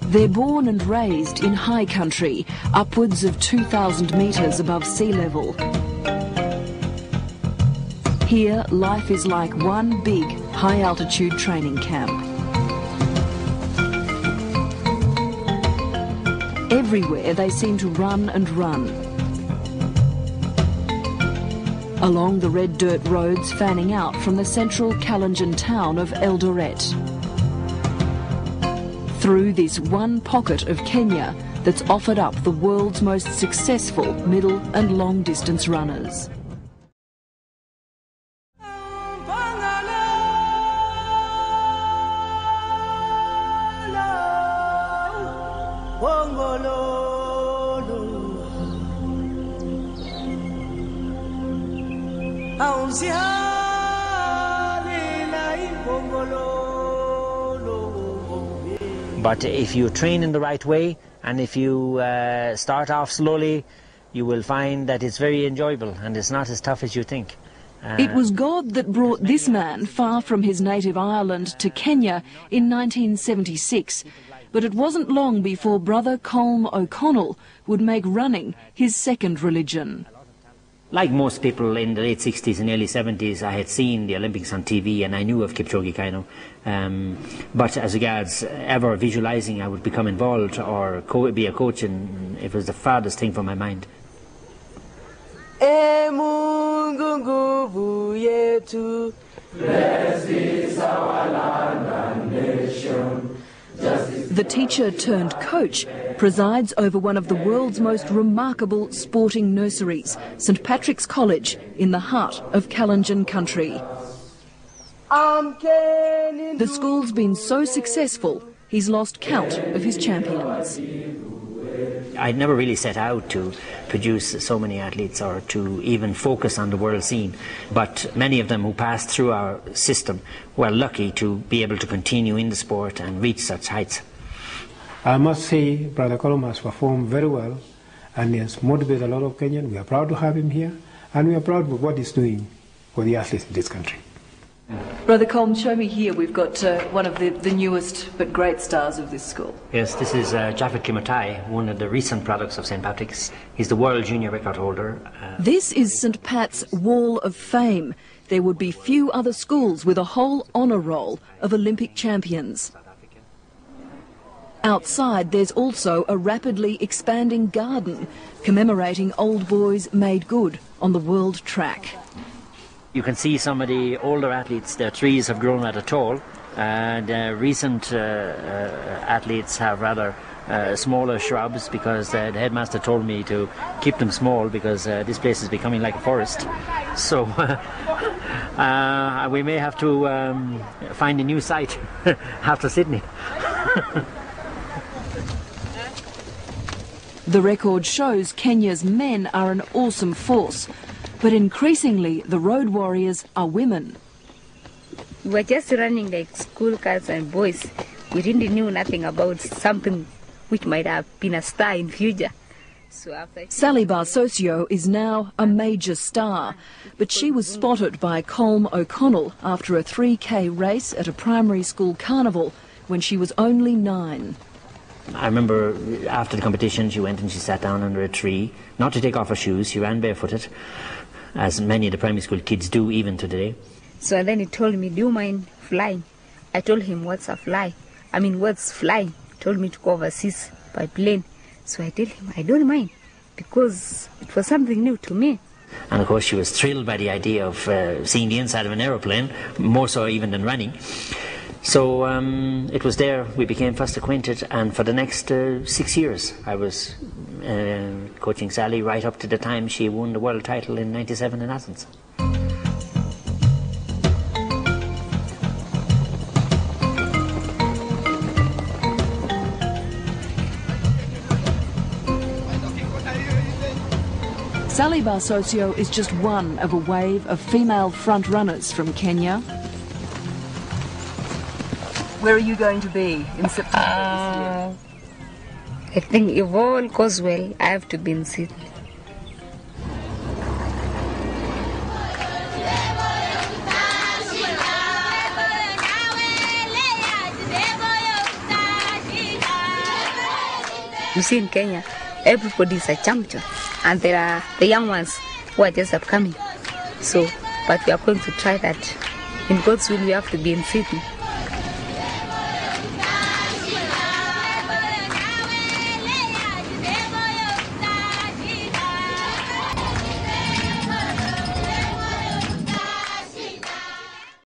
They're born and raised in high country, upwards of 2,000 metres above sea level. Here, life is like one big, high-altitude training camp. Everywhere they seem to run and run. Along the red dirt roads fanning out from the central Kalenjin town of Eldoret. Through this one pocket of Kenya that's offered up the world's most successful middle and long distance runners. But if you train in the right way, and if you start off slowly, you will find that it's very enjoyable and it's not as tough as you think. It was God that brought this man far from his native Ireland to Kenya in 1976. But it wasn't long before brother Colm O'Connell would make running his second religion. Like most people in the late 60s and early 70s, I had seen the Olympics on TV and I knew of Kipchoge Kaino. But as regards ever visualising I would become involved or be a coach, and it was the farthest thing from my mind. Blessed is our land and nation. The teacher turned coach presides over one of the world's most remarkable sporting nurseries, St Patrick's College, in the heart of Kalenjin country. The school's been so successful, he's lost count of his champions. I'd never really set out to produce so many athletes or to even focus on the world scene, but many of them who passed through our system were lucky to be able to continue in the sport and reach such heights. I must say Brother Colm has performed very well and he has motivated a lot of Kenyans. We are proud to have him here and we are proud of what he's doing for the athletes in this country. Brother Colm, show me here. We've got one of the newest but great stars of this school. Yes, this is Japheth Kimutai, one of the recent products of St Patrick's. He's the world junior record holder. This is St Pat's Wall of Fame. There would be few other schools with a whole honour roll of Olympic champions. Outside there's also a rapidly expanding garden commemorating old boys made good on the world track. You can see some of the older athletes, their trees have grown rather tall, and recent athletes have rather smaller shrubs because the headmaster told me to keep them small because this place is becoming like a forest. So we may have to find a new site after Sydney. The record shows Kenya's men are an awesome force, but increasingly the road warriors are women. We were just running like school girls and boys. We really knew nothing about something which might have been a star in future. So after Sally Barsocio is now a major star, but she was spotted by Colm O'Connell after a 3K race at a primary school carnival when she was only 9. I remember after the competition she went and she sat down under a tree, not to take off her shoes. She ran barefooted, as many of the primary school kids do even today. So then he told me, do you mind flying? I told him, what's a fly? I mean, what's flying? He told me to go overseas by plane. So I told him, I don't mind, because it was something new to me. And of course she was thrilled by the idea of seeing the inside of an aeroplane, more so even than running. So it was there we became first acquainted, and for the next 6 years I was coaching Sally right up to the time she won the world title in '97 in Athens. Sally Barsocio is just one of a wave of female front runners from Kenya. Where are you going to be in September this year? I think if all goes well, I have to be in Sydney. You see, in Kenya, everybody is a champion, and there are the young ones who are just upcoming. So, but we are going to try that. In God's will, we have to be in Sydney.